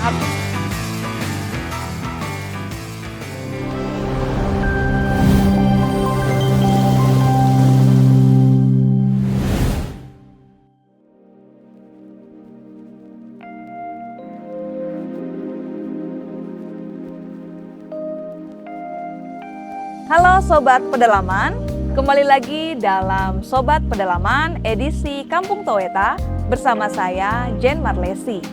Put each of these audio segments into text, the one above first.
Halo Sobat Pedalaman, kembali lagi dalam Sobat Pedalaman edisi Kampung Toweta bersama saya Jen Marlesi.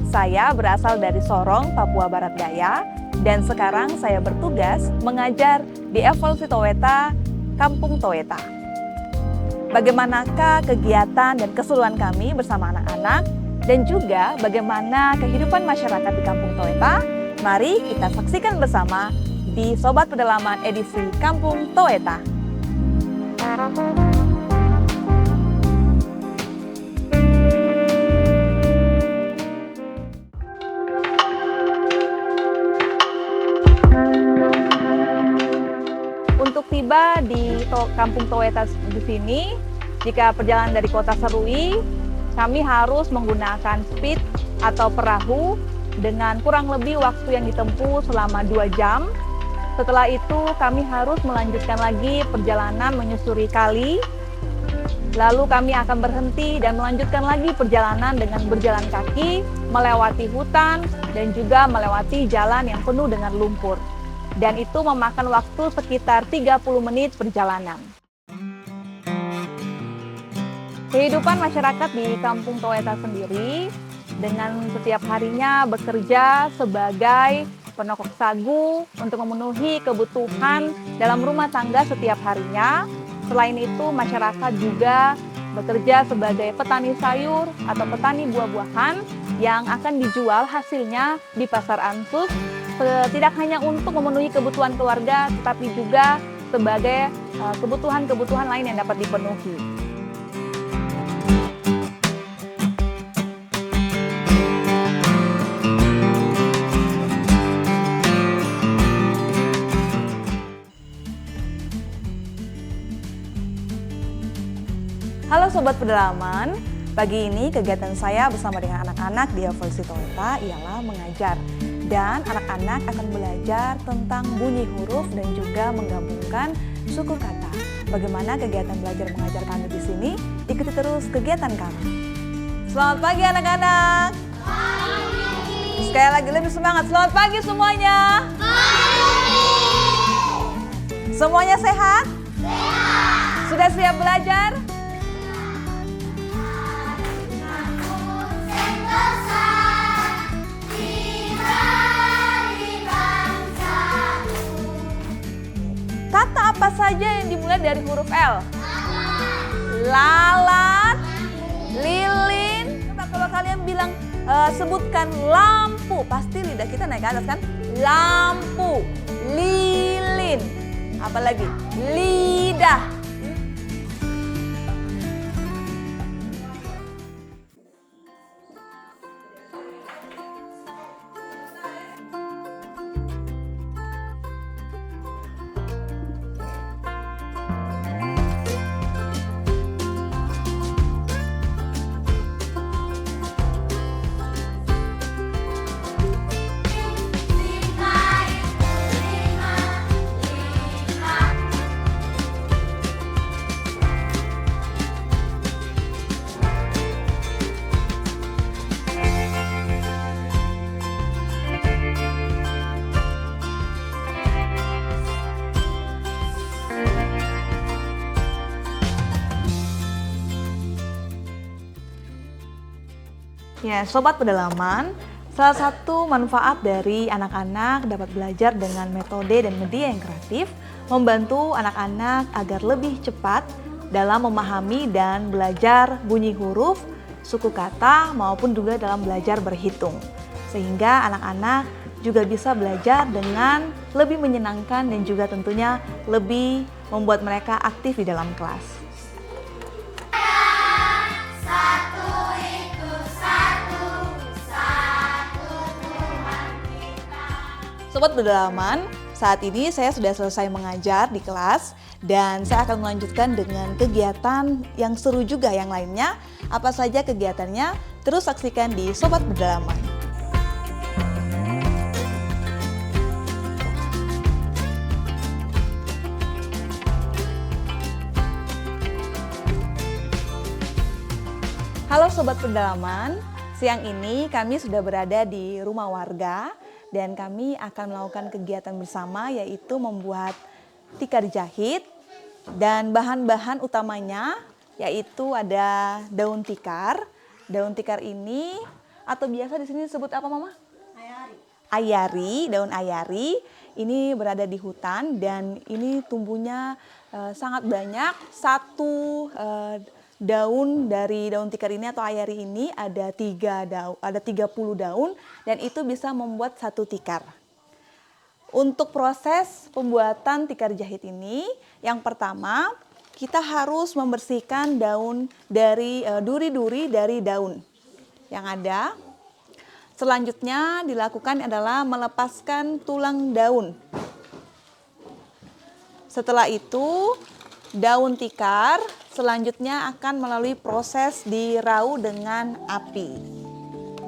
Saya berasal dari Sorong, Papua Barat Daya, dan sekarang saya bertugas mengajar di Evolusi Toweta, Kampung Toweta. Bagaimanakah kegiatan dan keseruan kami bersama anak-anak, dan juga bagaimana kehidupan masyarakat di Kampung Toweta? Mari kita saksikan bersama di Sobat Pedalaman edisi Kampung Toweta. Untuk tiba di Kampung Toweta di sini, jika perjalanan dari Kota Serui, kami harus menggunakan speed atau perahu dengan kurang lebih waktu yang ditempuh selama 2 jam. Setelah itu kami harus melanjutkan lagi perjalanan menyusuri kali. Lalu kami akan berhenti dan melanjutkan lagi perjalanan dengan berjalan kaki, melewati hutan, dan juga melewati jalan yang penuh dengan lumpur. Dan itu memakan waktu sekitar 30 menit perjalanan. Kehidupan masyarakat di Kampung Toweta sendiri dengan setiap harinya bekerja sebagai penokok sagu untuk memenuhi kebutuhan dalam rumah tangga setiap harinya. Selain itu, masyarakat juga bekerja sebagai petani sayur atau petani buah-buahan yang akan dijual hasilnya di pasar Ansus, tidak hanya untuk memenuhi kebutuhan keluarga, tetapi juga sebagai kebutuhan-kebutuhan lain yang dapat dipenuhi. Halo Sobat Pedalaman, pagi ini kegiatan saya bersama dengan anak-anak di Evolusi Toweta ialah mengajar. Dan anak-anak akan belajar tentang bunyi huruf dan juga menggabungkan suku kata. Bagaimana kegiatan belajar mengajar kami di sini? Ikuti terus kegiatan kami. Selamat pagi anak-anak. Sekali lagi lebih semangat. Selamat pagi semuanya. Semuanya sehat? Sehat. Sudah siap belajar? Kata apa saja yang dimulai dari huruf L? Lalat, lilin. Coba kalau kalian bilang sebutkan lampu, pasti lidah kita naik ke atas kan? Lampu, lilin. Apalagi? Lidah. Ya, Sobat Pedalaman, salah satu manfaat dari anak-anak dapat belajar dengan metode dan media yang kreatif, membantu anak-anak agar lebih cepat dalam memahami dan belajar bunyi huruf, suku kata, maupun juga dalam belajar berhitung. Sehingga anak-anak juga bisa belajar dengan lebih menyenangkan dan juga tentunya lebih membuat mereka aktif di dalam kelas. Sobat Pedalaman, saat ini saya sudah selesai mengajar di kelas dan saya akan melanjutkan dengan kegiatan yang seru juga yang lainnya. Apa saja kegiatannya? Terus saksikan di Sobat Pedalaman. Halo Sobat Pedalaman, siang ini kami sudah berada di rumah warga dan kami akan melakukan kegiatan bersama yaitu membuat tikar jahit dan bahan-bahan utamanya yaitu ada daun tikar. Daun tikar ini atau biasa di sini disebut apa Mama? Ayari, daun ayari. Ini berada di hutan dan ini tumbuhnya sangat banyak. Satu daun dari daun tikar ini atau ayari ini ada 30 daun dan itu bisa membuat satu tikar. Untuk proses pembuatan tikar jahit ini, yang pertama kita harus membersihkan daun dari duri-duri dari daun yang ada. Selanjutnya dilakukan adalah melepaskan tulang daun. Setelah itu daun tikar selanjutnya akan melalui proses dirau dengan api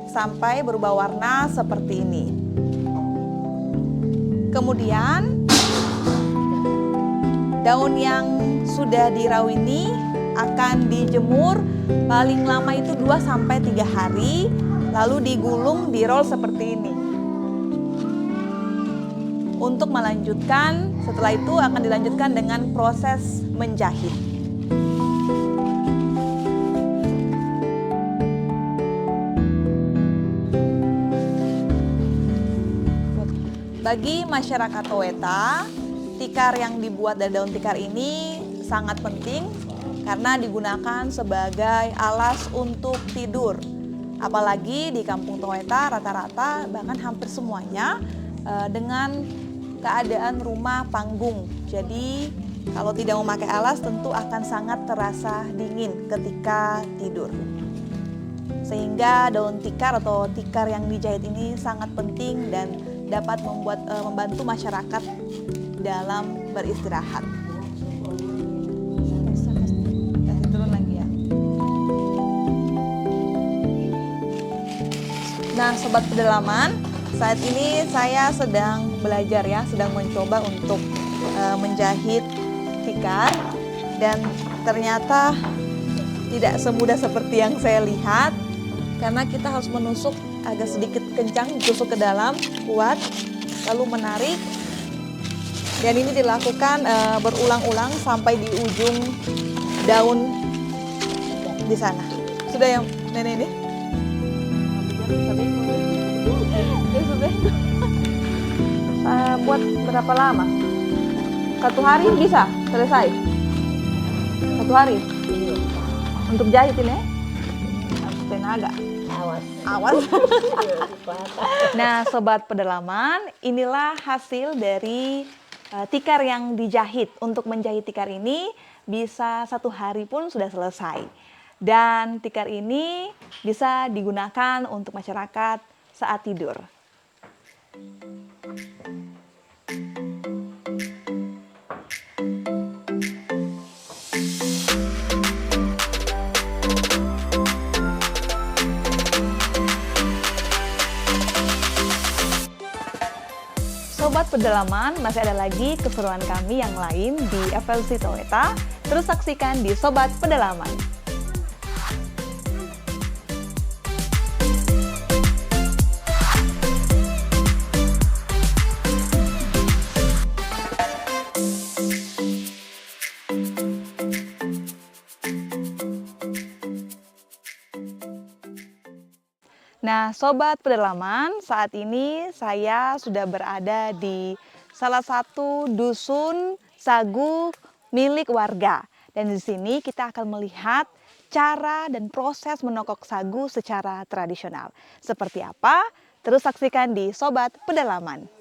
sampai berubah warna seperti ini. Kemudian daun yang sudah dirau ini akan dijemur paling lama itu 2-3 hari, lalu digulung, dirol seperti ini. Untuk melanjutkan, setelah itu akan dilanjutkan dengan proses menjahit. Bagi masyarakat Toweta, tikar yang dibuat dari daun tikar ini sangat penting karena digunakan sebagai alas untuk tidur. Apalagi di kampung Toweta rata-rata bahkan hampir semuanya dengan keadaan rumah panggung. Jadi kalau tidak memakai alas tentu akan sangat terasa dingin ketika tidur. Sehingga daun tikar atau tikar yang dijahit ini sangat penting dan dapat membantu masyarakat dalam beristirahat. Turun lagi ya. Nah, Sobat Pedalaman, saat ini saya sedang belajar ya, sedang mencoba untuk menjahit tikar dan ternyata tidak semudah seperti yang saya lihat karena kita harus menusuk agak sedikit kencang, tusuk ke dalam, kuat, lalu menarik. Dan ini dilakukan berulang-ulang sampai di ujung daun di sana. Sudah yang nenek ini? Buat berapa lama? 1 hari bisa selesai? 1 hari? Untuk jahit ini ya? Tenaga. Awas. Nah, Sobat Pedalaman, inilah hasil dari tikar yang dijahit. Untuk menjahit tikar ini bisa 1 hari pun sudah selesai. Dan tikar ini bisa digunakan untuk masyarakat saat tidur. Sobat Pedalaman, masih ada lagi keseruan kami yang lain di FLC Toweta. Terus saksikan di Sobat Pedalaman. Nah, Sobat Pedalaman, saat ini saya sudah berada di salah satu dusun sagu milik warga. Dan di sini kita akan melihat cara dan proses menokok sagu secara tradisional. Seperti apa? Terus saksikan di Sobat Pedalaman.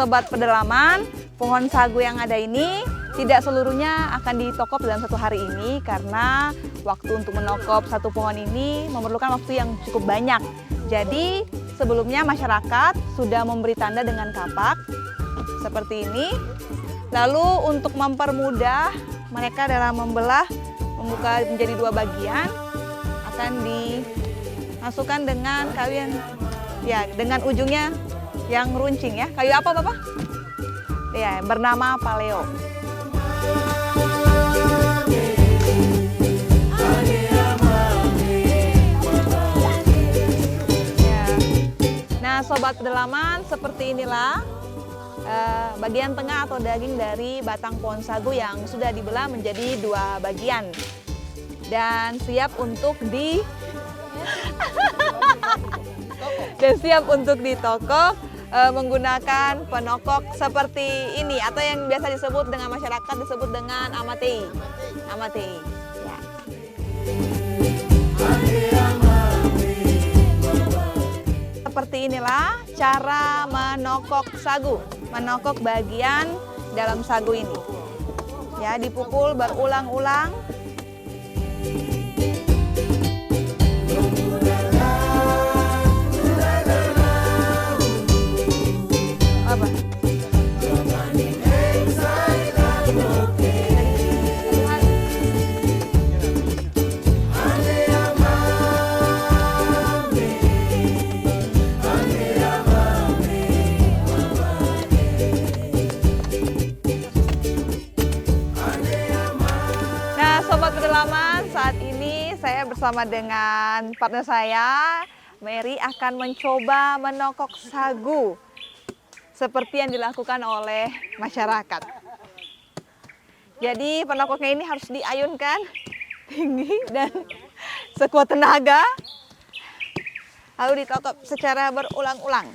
Sobat Pedalaman, pohon sagu yang ada ini tidak seluruhnya akan ditokop dalam 1 hari ini karena waktu untuk menokop satu pohon ini memerlukan waktu yang cukup banyak. Jadi sebelumnya masyarakat sudah memberi tanda dengan kapak seperti ini. Lalu untuk mempermudah mereka dalam membelah membuka menjadi 2 bagian, akan dimasukkan dengan kayu yang ya dengan ujungnya yang runcing ya. Kayu apa Bapak? Ya, bernama paleo. Ya. Nah, sobat pedalaman, seperti inilah bagian tengah atau daging dari batang pohon sagu yang sudah dibelah menjadi 2 bagian dan siap untuk ditokok menggunakan penokok seperti ini atau yang biasa disebut dengan masyarakat disebut dengan amatei. Amatei. Ya. Seperti inilah cara menokok sagu, menokok bagian dalam sagu ini. Ya, dipukul berulang-ulang. Apa? Sobat pedalaman, saat ini saya bersama dengan partner saya, Mary, akan mencoba menokok sagu seperti yang dilakukan oleh masyarakat. Jadi penokoknya ini harus diayunkan tinggi dan sekuat tenaga, lalu ditokok secara berulang-ulang.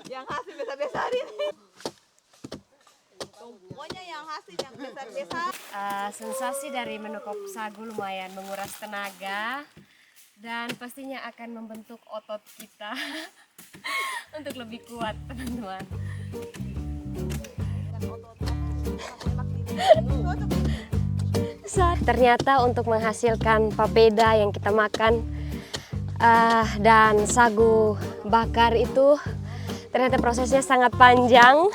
Yang hasil biasa-biasa ini. Pokoknya yang hasil yang biasa-biasa. Sensasi dari menokok sagu lumayan menguras tenaga dan pastinya akan membentuk otot kita untuk lebih kuat, teman-teman. Ternyata untuk menghasilkan papeda yang kita makan dan sagu bakar itu ternyata prosesnya sangat panjang.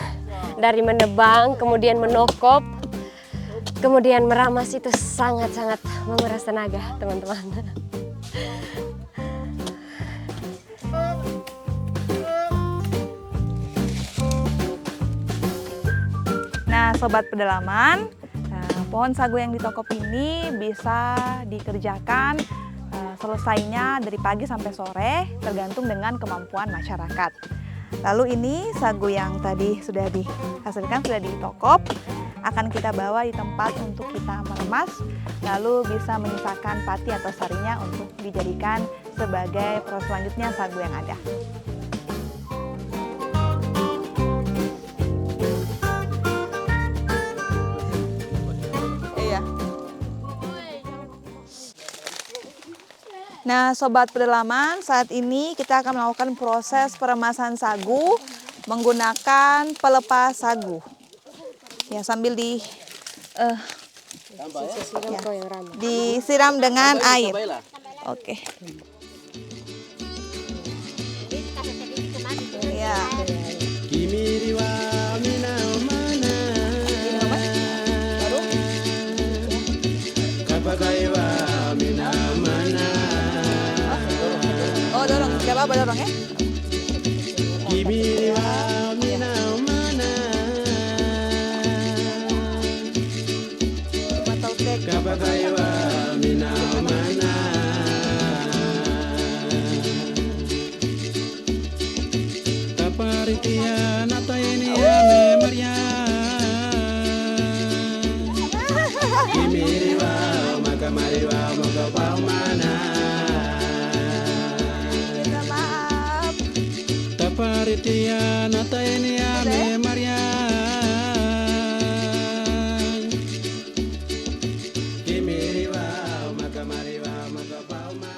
Dari menebang, kemudian menokop, kemudian meramas itu sangat-sangat menguras tenaga, teman-teman. Nah, sobat pedalaman, pohon sagu yang ditokop ini bisa dikerjakan selesainya dari pagi sampai sore, tergantung dengan kemampuan masyarakat. Lalu ini sagu yang tadi sudah dihasilkan, sudah ditokop, akan kita bawa di tempat untuk kita meremas, lalu bisa menyisakan pati atau sarinya untuk dijadikan sebagai proses selanjutnya sagu yang ada. Iya. Nah, sobat pedalaman, saat ini kita akan melakukan proses peremasan sagu menggunakan pelepas sagu. Ya, sambil disiram dengan air. Oke. Ya. Oh, dorong. Gak apa-apa dorong ya.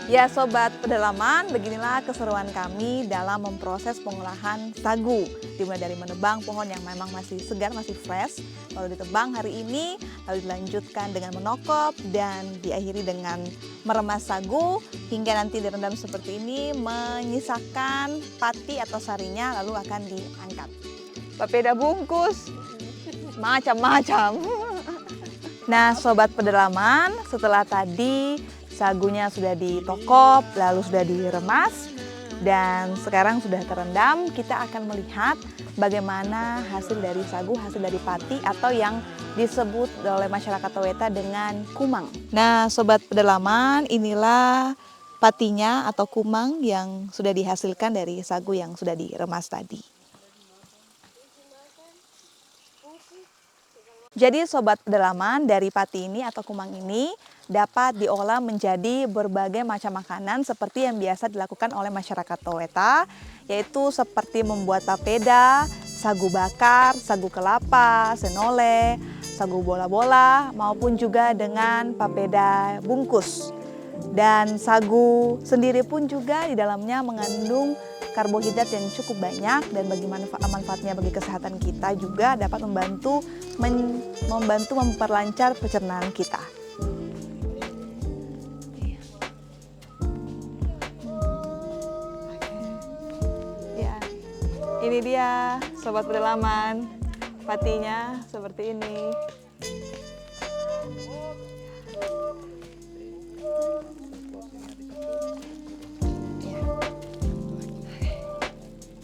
Ya sobat pedalaman, beginilah keseruan kami dalam memproses pengolahan sagu. Dimulai dari menebang pohon yang memang masih segar, masih fresh, lalu ditebang hari ini, lalu dilanjutkan dengan menokop dan diakhiri dengan meremas sagu hingga nanti direndam seperti ini, menyisakan pati atau sarinya lalu akan diangkat. Papeda bungkus. macam-macam. Nah, sobat pedalaman, setelah tadi sagunya sudah ditokop, lalu sudah diremas, dan sekarang sudah terendam, kita akan melihat bagaimana hasil dari sagu, hasil dari pati atau yang disebut oleh masyarakat Toweta dengan kumang. Nah, sobat pedalaman, inilah patinya atau kumang yang sudah dihasilkan dari sagu yang sudah diremas tadi. Jadi sobat pedalaman, dari pati ini atau kumang ini dapat diolah menjadi berbagai macam makanan seperti yang biasa dilakukan oleh masyarakat Toweta, yaitu seperti membuat papeda, sagu bakar, sagu kelapa, senole, sagu bola-bola, maupun juga dengan papeda bungkus. Dan sagu sendiri pun juga di dalamnya mengandung karbohidrat yang cukup banyak, dan bagi manfaatnya bagi kesehatan kita juga dapat membantu memperlancar pencernaan kita. Ya, ini dia sobat pedalaman, patinya seperti ini.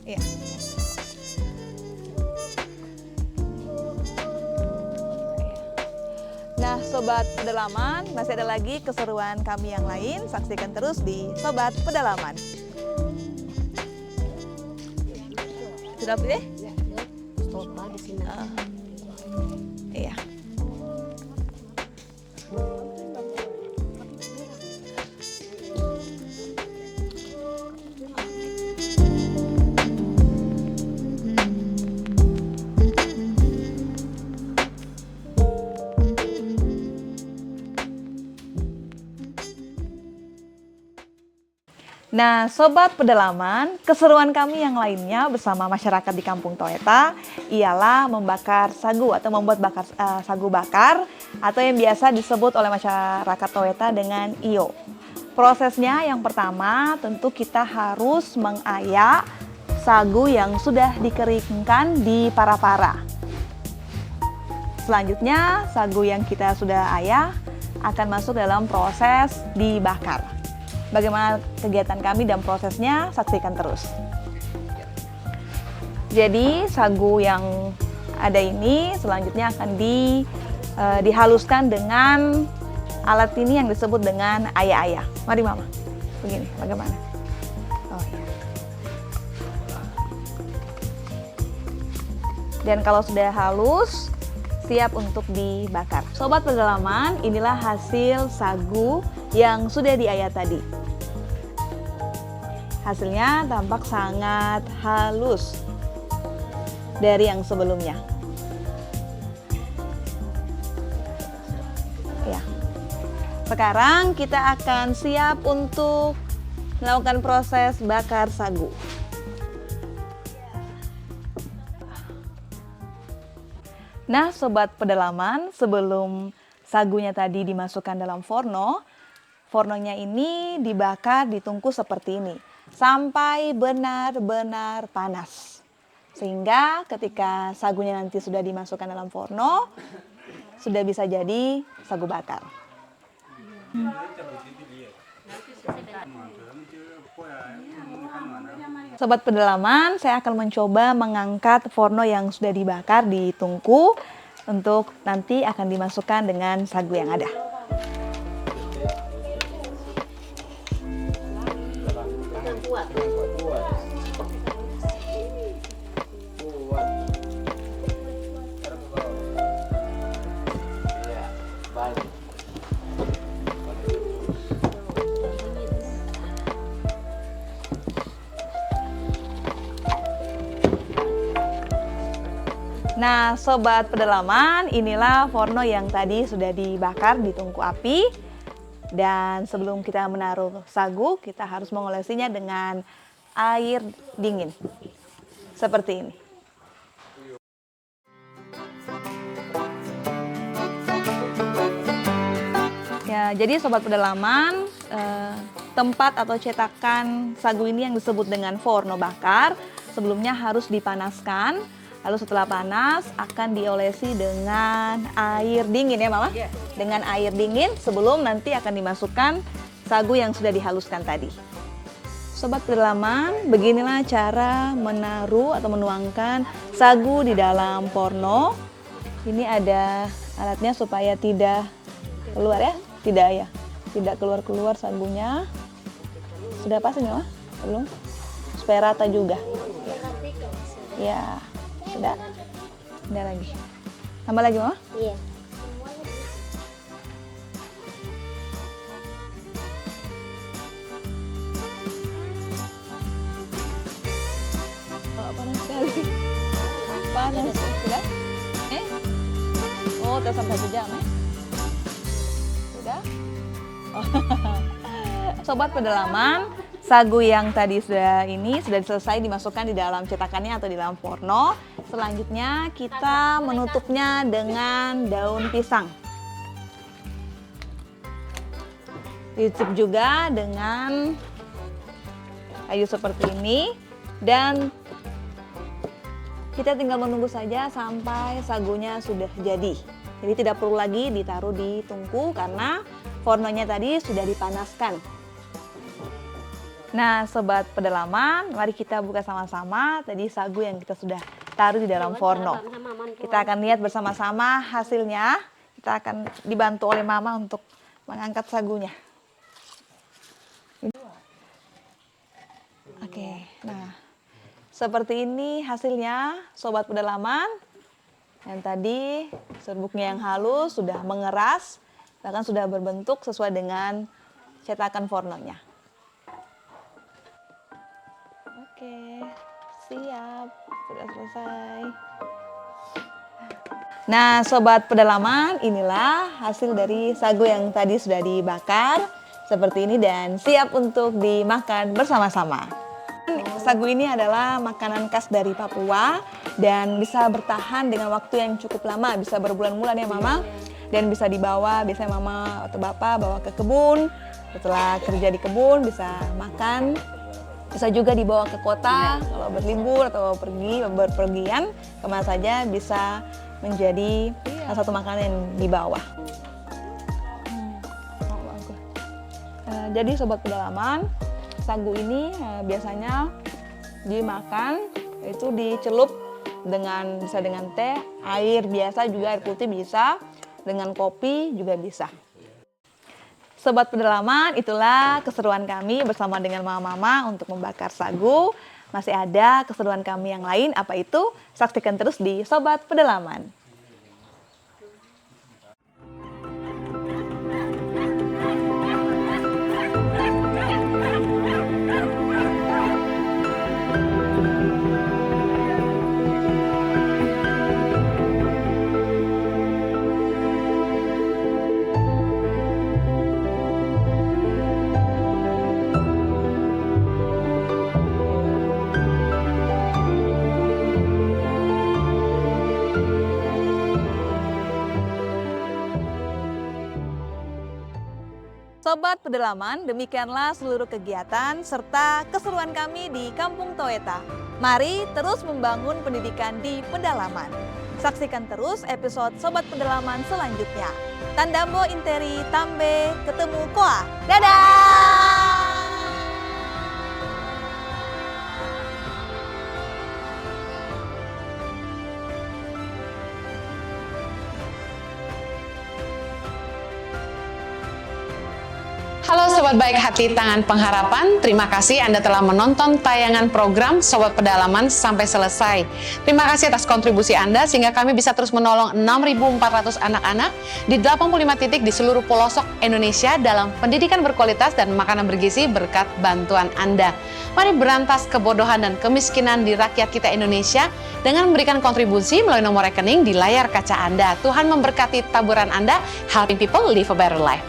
Ya. Nah, sobat pedalaman, masih ada lagi keseruan kami yang lain. Saksikan terus di Sobat Pedalaman. Sudah pilih? Stop di sini. Iya. Nah, sobat pedalaman, keseruan kami yang lainnya bersama masyarakat di Kampung Toweta ialah membakar sagu atau membuat sagu bakar atau yang biasa disebut oleh masyarakat Toweta dengan iyo. Prosesnya yang pertama tentu kita harus mengayak sagu yang sudah dikeringkan di para-para. Selanjutnya, sagu yang kita sudah ayak akan masuk dalam proses dibakar. Bagaimana kegiatan kami dan prosesnya, saksikan terus. Jadi sagu yang ada ini selanjutnya akan dihaluskan dengan alat ini yang disebut dengan ayak-ayak. Mari Mama, begini, bagaimana? Oh ya. Dan kalau sudah halus, siap untuk dibakar. Sobat pedalaman, inilah hasil sagu yang sudah diayak tadi. Hasilnya tampak sangat halus dari yang sebelumnya. Ya. Sekarang kita akan siap untuk melakukan proses bakar sagu. Nah, sobat pedalaman, sebelum sagunya tadi dimasukkan dalam fornonya ini dibakar, ditungku seperti ini sampai benar-benar panas. Sehingga ketika sagunya nanti sudah dimasukkan dalam forno, sudah bisa jadi sagu bakar. Sobat pedalaman, saya akan mencoba mengangkat forno yang sudah dibakar di tungku untuk nanti akan dimasukkan dengan sagu yang ada. Nah, sobat pedalaman, inilah forno yang tadi sudah dibakar di tungku api. Dan sebelum kita menaruh sagu, kita harus mengolesinya dengan air dingin. Seperti ini. Ya, jadi sobat pedalaman, tempat atau cetakan sagu ini yang disebut dengan forno bakar, sebelumnya harus dipanaskan Lalu setelah panas akan diolesi dengan air dingin ya Mama? Dengan air dingin sebelum nanti akan dimasukkan sagu yang sudah dihaluskan tadi. Sobat pedalaman, beginilah cara menaruh atau menuangkan sagu di dalam forno. Ini ada alatnya supaya tidak keluar ya? Tidak keluar-keluar sagunya. Sudah pas ini Mama? Belum? Supaya rata juga. Ya. Sudah? Sudah lagi. Tambah lagi, Mama? Iya. Oh, panas sekali. Panas. Sudah? Oh, udah sampai 1 jam ya? Sudah? Oh. Sobat pedalaman, sagu yang tadi sudah selesai dimasukkan di dalam cetakannya atau di dalam forno. Selanjutnya kita menutupnya dengan daun pisang. Ditutup juga dengan kayu seperti ini dan kita tinggal menunggu saja sampai sagunya sudah jadi. Jadi tidak perlu lagi ditaruh di tungku karena fornonya tadi sudah dipanaskan. Nah, sobat pedalaman, mari kita buka sama-sama tadi sagu yang kita sudah taruh di dalam forno. Kita akan lihat bersama-sama hasilnya. Kita akan dibantu oleh Mama untuk mengangkat sagunya. Oke, nah seperti ini hasilnya sobat pedalaman. Yang tadi serbuknya yang halus sudah mengeras, bahkan sudah berbentuk sesuai dengan cetakan fornonya. Oke, siap, sudah selesai. Nah, sobat pedalaman, inilah hasil dari sagu yang tadi sudah dibakar seperti ini dan siap untuk dimakan bersama-sama. Sagu ini adalah makanan khas dari Papua dan bisa bertahan dengan waktu yang cukup lama, bisa berbulan-bulan ya Mama. Dan bisa dibawa, biasanya Mama atau Bapak bawa ke kebun, setelah kerja di kebun bisa makan. Bisa juga dibawa ke kota kalau berlibur atau berpergian, kemana saja bisa menjadi salah satu makanan yang dibawa. Jadi sobat pedalaman, sagu ini biasanya dimakan itu dicelup bisa dengan teh, air biasa juga, air putih bisa, dengan kopi juga bisa. Sobat pedalaman, itulah keseruan kami bersama dengan mama-mama untuk membakar sagu. Masih ada keseruan kami yang lain, apa itu? Saksikan terus di Sobat Pedalaman. Sobat Pedalaman, demikianlah seluruh kegiatan serta keseruan kami di Kampung Toeta. Mari terus membangun pendidikan di pedalaman. Saksikan terus episode Sobat Pedalaman selanjutnya. Tandambo Interi Tambe, ketemu Koa. Dadah! Halo Sobat Baik Hati Tangan Pengharapan, terima kasih Anda telah menonton tayangan program Sobat Pedalaman sampai selesai. Terima kasih atas kontribusi Anda sehingga kami bisa terus menolong 6.400 anak-anak di 85 titik di seluruh pelosok Indonesia dalam pendidikan berkualitas dan makanan bergizi berkat bantuan Anda. Mari berantas kebodohan dan kemiskinan di rakyat kita Indonesia dengan memberikan kontribusi melalui nomor rekening di layar kaca Anda. Tuhan memberkati taburan Anda, helping people live a better life.